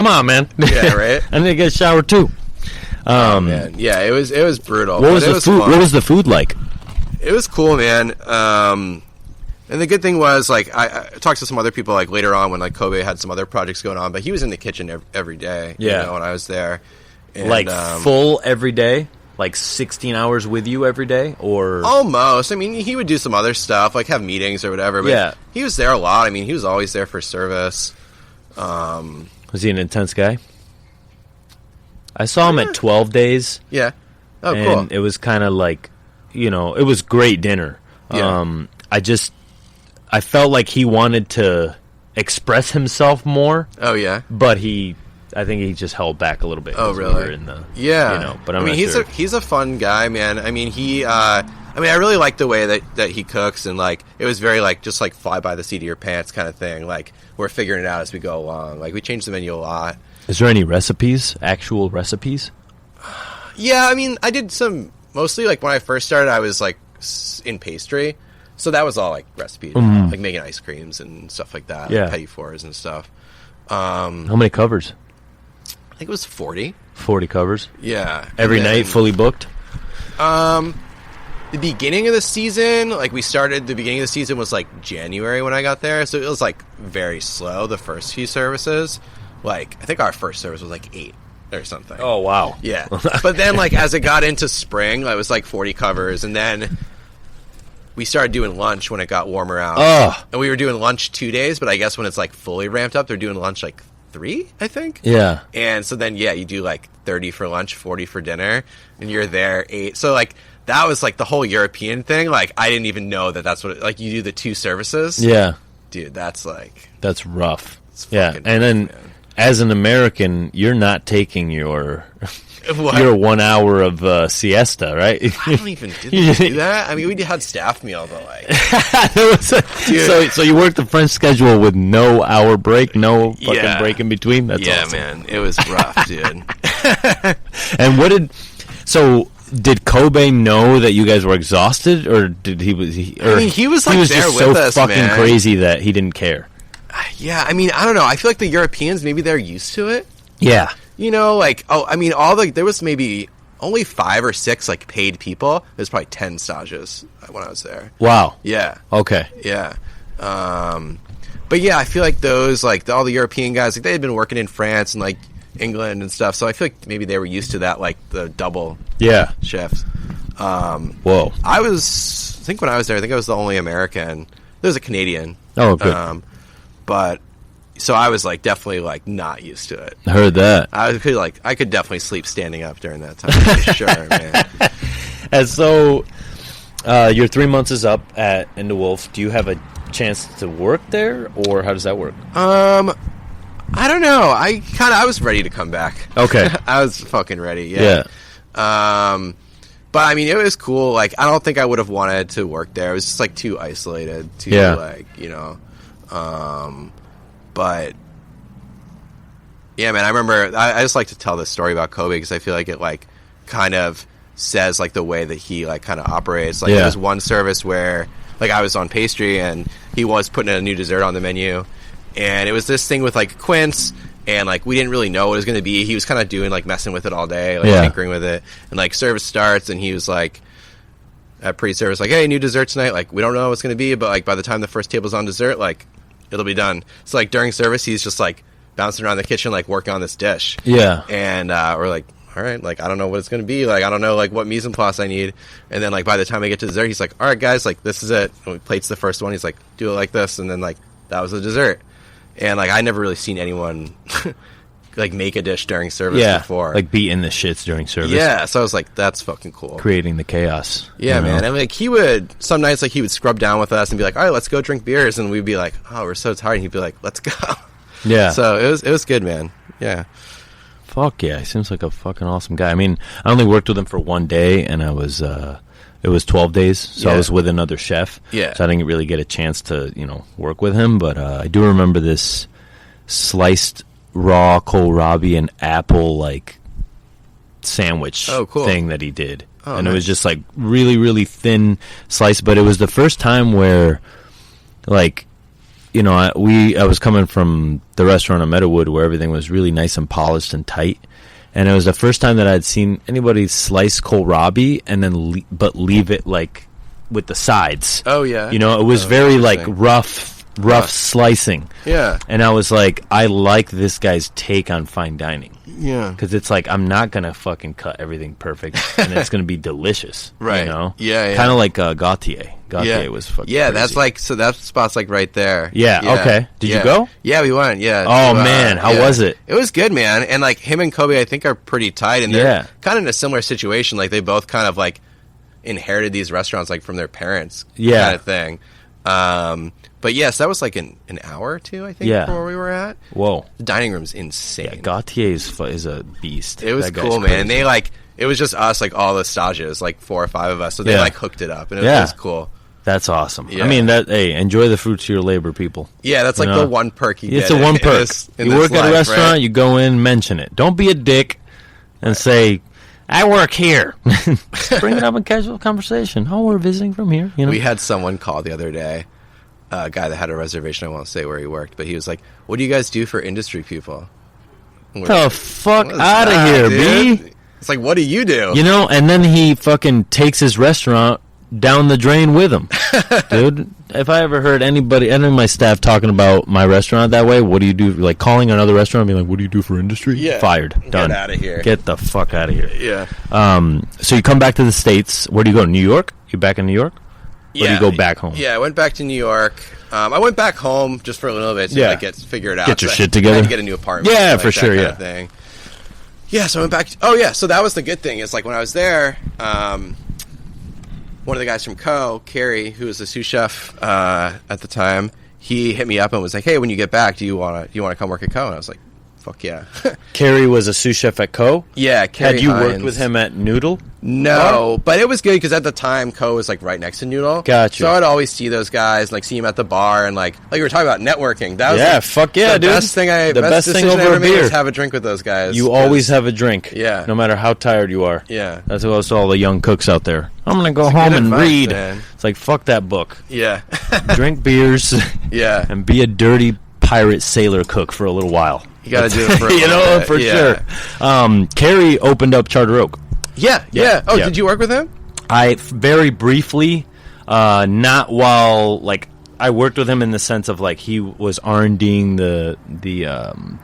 Come on, man. Yeah, right. I need to get a shower too. Man. Yeah, it was brutal. What was the food? What was the food like? It was cool, man. And the good thing was, like, I talked to some other people, like, later on when, like, Kobe had some other projects going on, but he was in the kitchen every day, you know, when I was there. And, like, full every day? Like, 16 hours with you every day? Or almost. I mean, he would do some other stuff, like, have meetings or whatever, but he was there a lot. I mean, he was always there for service. Was he an intense guy? I saw him at 12 days. Yeah. Oh, and cool. It was kind of like, you know, it was great dinner. Yeah. I felt like he wanted to express himself more. Oh, yeah? But I think he just held back a little bit. Oh, really? Yeah. You know, but I mean, he's a fun guy, man. I mean, I really like the way that he cooks, and, like, it was very, like, just, like, fly by the seat of your pants kind of thing. Like, we're figuring it out as we go along. Like, we changed the menu a lot. Is there any recipes, actual recipes? Yeah, I mean, I did some, mostly, like, when I first started, I was, like, in pastry. So that was all, like, recipes, like making ice creams and stuff like that, like petit fours and stuff. How many covers? I think it was 40. 40 covers? Yeah. Every night, fully booked? The beginning of the season, like, the beginning of the season was, like, January when I got there, so it was, like, very slow, the first few services. Like, I think our first service was, like, 8 or something. Oh, wow. Yeah. But then, like, as it got into spring, it was, like, 40 covers, and then we started doing lunch when it got warmer out. Oh. And we were doing lunch 2 days, but I guess when it's, like, fully ramped up, they're doing lunch, like, 3, I think. Yeah. And so then, you do, like, 30 for lunch, 40 for dinner, and you're there 8. So, like, that was, like, the whole European thing. Like, I didn't even know that's what like, you do the 2 services. Yeah. Dude, that's, like... That's rough. Yeah. And then, man. As an American, you're not taking your... What? Your 1 hour of siesta, right? I don't even do that. I mean, we had staff meal, but like, so you worked the French schedule with no hour break, no fucking break in between. That's awesome. Man, it was rough, dude. And did Kobe know that you guys were exhausted, or did he was? I mean, he was like he was there just with so us, fucking man. crazy that he didn't care. Yeah, I mean, I don't know. I feel like the Europeans, maybe they're used to it. Yeah. You know, like, there was maybe only 5 or 6, like, paid people. There's probably 10 stages when I was there. Wow. Yeah. Okay. Yeah. But yeah, I feel like those, like, all the European guys, like, they had been working in France and, like, England and stuff, so I feel like maybe they were used to that, like, the double shift. Whoa. I think when I was there, I think I was the only American. There was a Canadian. Oh, good. But... So I was, like, definitely, like, not used to it. I heard that. I could definitely sleep standing up during that time, for sure, man. And so, your 3 months is up at In the Wolf. Do you have a chance to work there, or how does that work? I don't know. I was ready to come back. Okay. I was fucking ready, yeah. But, I mean, it was cool. Like, I don't think I would have wanted to work there. It was just, like, too isolated, like, you know... But yeah, man, I remember. I just like to tell this story about Kobe because I feel like it like kind of says like the way that he like kind of operates. Like there was one service where like I was on pastry and he was putting a new dessert on the menu, and it was this thing with like quince, and like we didn't really know what it was going to be. He was kind of doing like messing with it all day, like tinkering with it, and like service starts and he was like at pre-service like, hey, new dessert tonight. Like we don't know what it's going to be, but like by the time the first table's on dessert, like it'll be done. So like during service, he's just like bouncing around the kitchen, like working on this dish. Yeah. And we're like, all right, like I don't know what it's going to be. Like I don't know like what mise en place I need. And then like by the time I get to dessert, he's like, all right, guys, like this is it. And we plates the first one. He's like, do it like this. And then like that was the dessert. And like I never really seen anyone like make a dish during service before. Like beating the shits during service. Yeah. So I was like, that's fucking cool. Creating the chaos. Yeah, man. And like he would some nights like he would scrub down with us and be like, all right, let's go drink beers. And we'd be like, oh, we're so tired. And he'd be like, let's go. Yeah. So it was good, man. Yeah. Fuck yeah. He seems like a fucking awesome guy. I mean, I only worked with him for one day, and I was it was 12 days, so I was with another chef. Yeah. So I didn't really get a chance to, work with him, but I do remember this sliced raw kohlrabi and apple like sandwich thing that he did. Oh, and nice. It was just like really, really thin slice, but it was the first time where like I was coming from the restaurant at Meadowood where everything was really nice and polished and tight. And it was the first time that I'd seen anybody slice kohlrabi and then but leave it like with the sides. Oh yeah. It was very like rough slicing. Yeah. And I was like, I like this guy's take on fine dining. Yeah. Because it's like, I'm not going to fucking cut everything perfect and it's going to be delicious. Right. Yeah. Kind of like Gautier. Gautier was fucking crazy. That's like, so that spot's like right there. Yeah. Okay. Did you go? Yeah, we went. Yeah. Oh man. How was it? It was good, man. And like him and Kobe, I think are pretty tight and they're kind of in a similar situation. Like they both kind of like inherited these restaurants like from their parents kind of thing. But yes, that was like an hour or two, I think, from where we were at. Whoa. The dining room's insane. Yeah, Gautier is a beast. It was cool, man. And they like, it was just us, like all the stages, like 4 or 5 of us. So they like hooked it up and it was cool. That's awesome. Yeah. I mean, enjoy the fruits of your labor, people. Yeah, that's like the one perk you get. It's a one perk. You work at a restaurant, you go in, mention it. Don't be a dick and say, I work here. Bring it up in casual conversation. Oh, we're visiting from here. We had someone call the other day, a guy that had a reservation. I won't say where he worked, but he was like, what do you guys do for industry people? The fuck out of here, dude? B. It's like, what do you do? And then he fucking takes his restaurant down the drain with him. Dude, if I ever heard any of my staff talking about my restaurant that way, what do you do? Like calling another restaurant and being like, what do you do for industry? Yeah. Fired. Done. Get out of here. Get the fuck out of here. Yeah. So you come back to the States. Where do you go? New York? You back in New York? Or do you go back home? Yeah, I went back to New York. I went back home just for a little bit to get figured out. Get your shit together. I had to get a new apartment. Yeah, for sure. Kind of thing. Yeah, so I went back. So that was the good thing. Is like when I was there, one of the guys from Kerry, who was the sous chef at the time, he hit me up and was like, "Hey, when you get back, do you want to come work at Co?" And I was like, "Fuck yeah." Kerry was a sous chef at Co? Yeah, Kerry. Had you worked with him at Noodle? No, but it was good because at the time Co was like right next to Noodle. Gotcha. So I'd always see those guys, like see him at the bar, and like we were talking about networking. That was fuck yeah, the dude. Best thing over a beer was have a drink with those guys. You always have a drink. Yeah. No matter how tired you are. Yeah. That's what all the young cooks out there. I'm gonna go home and read. Man. It's like fuck that book. Yeah. Drink beers. Yeah. And be a dirty pirate sailor cook for a little while. You got to do it for a little bit. For sure. Kerry opened up Charter Oak. Yeah. Oh, did you work with him? I very briefly, not while like I worked with him in the sense of like he was R&D'ing the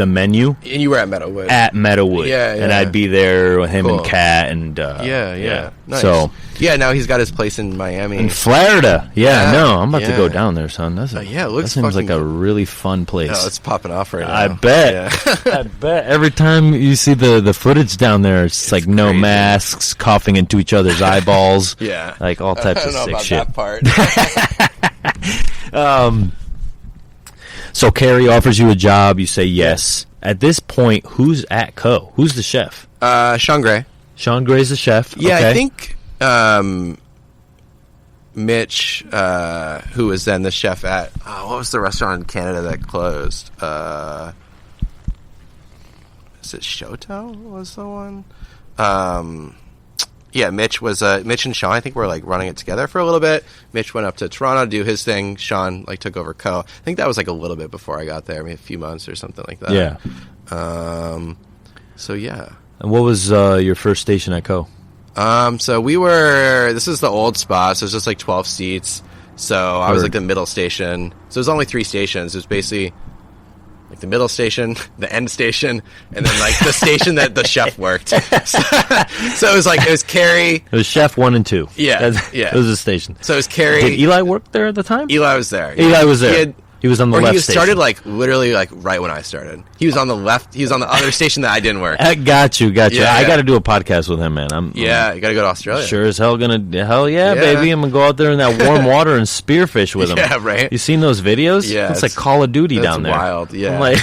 menu. And you were at Meadowood. Yeah. And I'd be there with him and Kat and yeah. Nice. So now he's got his place in Miami. In Florida. No, I'm about to go down there, son. That's it looks that seems like a really fun place. No, it's popping off right now. I bet. I bet. Every time you see the footage down there, it's like no crazy. Masks, coughing into each other's eyeballs. Yeah. Like all types of sick shit. That part. So Kerry offers you a job, you say yes. At this point, who's at Co? Who's the chef? Sean Gray. Sean Gray's the chef. Yeah, okay. I think Mitch, who was then the chef at what was the restaurant in Canada that closed? Is it Shoto was the one? Yeah, Mitch and Sean, I think, were like running it together for a little bit. Mitch went up to Toronto to do his thing. Sean like took over Co. I think that was like a little bit before I got there, maybe a few months or something like that. Yeah. So yeah. And what was your first station at Co? So this is the old spot, so it's just like 12 seats. So I was like the middle station. So there's only 3 stations. It was basically like the middle station, the end station, and then like the station that the chef worked. So it was Kerry. It was chef 1 and 2. Yeah. It was a station. So it was Kerry. Did Eli work there at the time? Eli was there. Eli was there. He was on the left station. He started like literally like right when I started. He was on the left. He was on the other station that I didn't work. Got you. Yeah, I got to do a podcast with him, man. You got to go to Australia. Sure as hell hell yeah, baby. I'm gonna go out there in that warm water and spearfish with him. Yeah, right. You seen those videos? Yeah, it's like Call of Duty down there. Wild. Yeah. I'm like,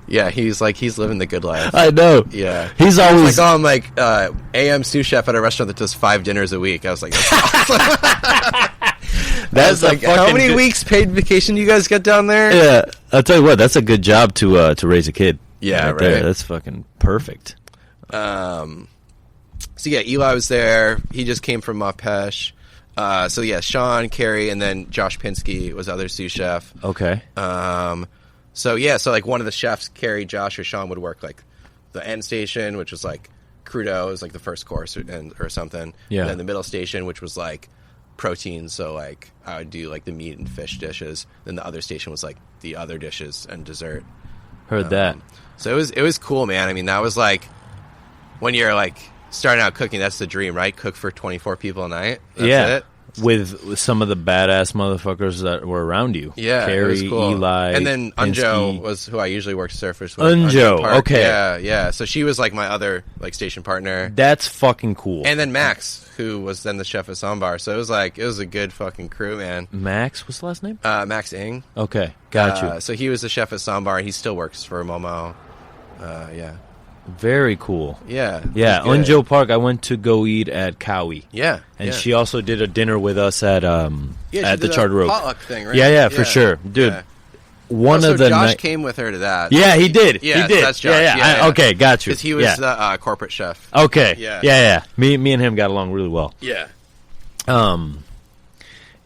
yeah, he's living the good life. I know. Yeah, he's always like, I'm like AM sous chef at a restaurant that does 5 dinners a week. I was like, that's awesome. That's like, how many weeks paid vacation you guys get down there? Yeah, I'll tell you what, that's a good job to raise a kid. Yeah, right. There. That's fucking perfect. So yeah, Eli was there. He just came from Mapesh. So yeah, Sean, Carrie, and then Josh Pinsky was the other sous chef. Okay. So yeah, so like one of the chefs, Carrie, Josh, or Sean would work like the end station, which was like crudo, was like the first course or something. Yeah. And then the middle station, which was like protein. So like I would do like the meat and fish dishes. Then the other station was like the other dishes and dessert. Heard that. So it was cool, man. I mean, that was like when you're like starting out cooking, that's the dream, right? Cook for 24 people a night. That's it. With some of the badass motherfuckers that were around you. Yeah, Carrie, it was cool. Eli, and then Unjo Pinsky. was who I usually worked surface with. Unjo, okay. Yeah. So she was like my other like station partner. That's fucking cool. And then Max, who was then the chef at Sambar. So it was a good fucking crew, man. Max, what's the last name? Max Ng. Okay, got you. So he was the chef at Sambar, and he still works for Momo. Yeah. Very cool. Yeah. Unjo Park, I went to go eat at Cowie. Yeah. And she also did a dinner with us at the Charter Oak. Potluck thing, right? Yeah, for sure. Dude, Josh came with her to that. Yeah, he did. Yeah, he did. That's Josh. Yeah. Okay, got you. Because he was the corporate chef. Okay. Yeah. Me and him got along really well. Yeah.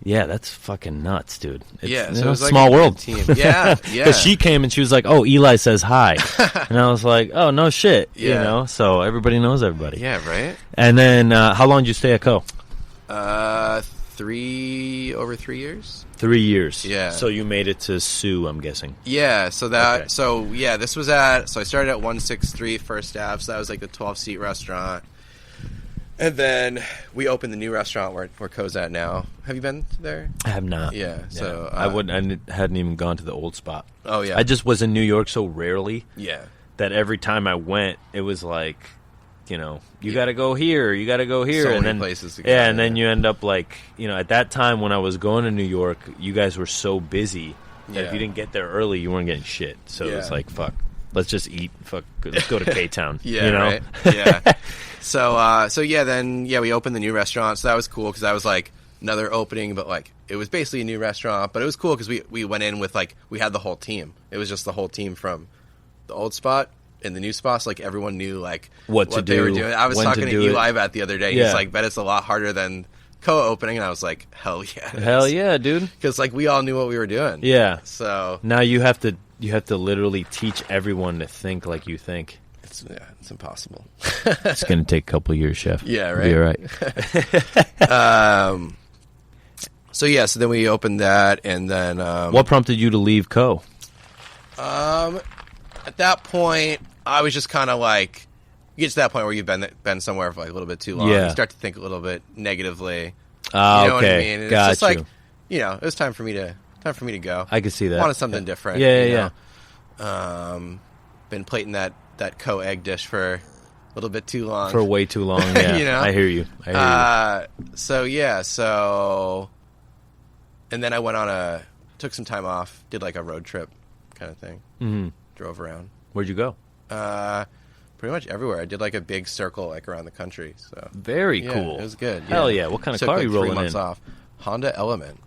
Yeah, that's fucking nuts, dude. It's, so it was like small world. Team. Yeah. Because she came and she was like, "Oh, Eli says hi," and I was like, "Oh, no shit," you know. So everybody knows everybody. Yeah, right. And then, how long did you stay at Co? Over 3 years. 3 years. Yeah. So you made it to Sous, I'm guessing. Yeah. So this was at. So I started at 163 First Ave. So that was like the 12-seat restaurant. And then we opened the new restaurant where Co's at now. Have you been there? I have not. Yeah. So I hadn't even gone to the old spot. Oh yeah. I just was in New York so rarely. Yeah. That every time I went, it was like, you got to go here, you got to go here, so and many then places to go, and then you end up like, at that time when I was going to New York, you guys were so busy that if you didn't get there early, you weren't getting shit. So it was like, fuck. Let's just eat. Fuck. Let's go to K-Town. Right. Yeah. So we opened the new restaurant. So that was cool because that was like another opening, but like it was basically a new restaurant. But it was cool because we went in with like we had the whole team. It was just the whole team from the old spot and the new spots. Like everyone knew like what they were doing. I was talking to Eli about the other day. He's like, "Bet it's a lot harder than co-opening," and I was like, "Hell yeah, hell yeah, dude!" Because like we all knew what we were doing. Yeah. So now you have to literally teach everyone to think like you think. It's impossible. It's going to take a couple of years, chef. Yeah, right. Be all right. So then we opened that, and then what prompted you to leave Co? At that point, I was just kind of like, you get to that point where you've been somewhere for like a little bit too long. Yeah. You start to think a little bit negatively. You know what I mean? And Got it's just like, it was time for me to go. I could see that. Wanted something different. Yeah. Been plating that Co egg dish for a little bit too long. For way too long, yeah. I hear you. So and then I went took some time off, did like a road trip kind of thing. Mm-hmm. Drove around. Where'd you go? Pretty much everywhere. I did like a big circle like around the country. So very cool. It was good. Hell yeah! What kind of car are you rolling 3 months in? off. Honda Element.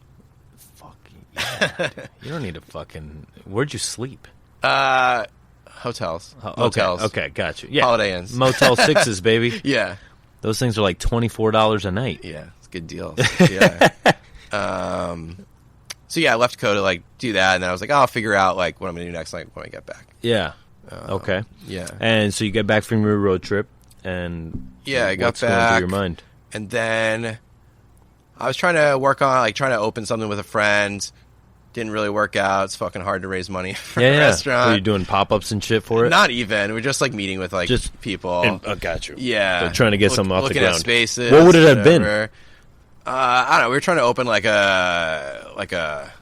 Fucking. Yeah. You don't need to fucking. Where'd you sleep? Hotels. Okay, got you. Yeah, Holiday Inns. Motel 6s, baby. Yeah, those things are like $24 a night. Yeah, it's a good deal. Yeah. So I left Co to like do that, and then I was like, I'll figure out like what I'm gonna do next night when I get back. Yeah. Okay. Yeah. And so you get back from your road trip, and I got what's back. going through your mind? And then I was trying to work on trying to open something with a friend. Didn't really work out. It's fucking hard to raise money for a restaurant. Were you doing pop-ups and shit for it? Not even. We're just like meeting with like just people. Got you. Yeah. So trying to get something off the ground. Looking at spaces. What would it have been? I don't know. We were trying to open like a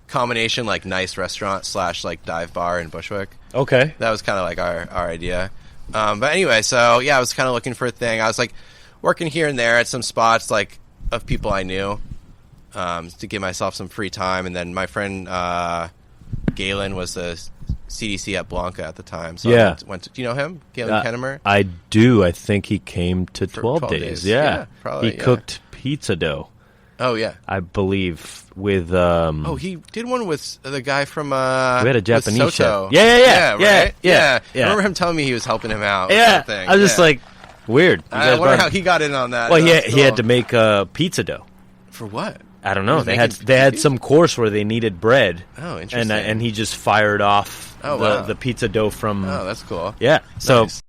combination like nice restaurant / like dive bar in Bushwick. Okay. That was kind of like our idea. But anyway, so I was kind of looking for a thing. I was like working here and there at some spots like of people I knew. To give myself some free time, and then my friend Galen was the CDC at Blanca at the time. So I went to, do you know him, Galen Kennemer? I do. I think he came to 12 days. Yeah, probably. He cooked pizza dough. Oh yeah, I believe with. He did one with the guy from. We had a Japanese chef. Yeah, right? Yeah. I remember him telling me he was helping him out. Yeah, I was just like, weird. I wonder how he got in on that. Well, he had to make pizza dough. For what? I don't know. They had some course where they needed bread. Oh, interesting. And he just fired off the pizza dough from. Oh, that's cool. Yeah. So nice.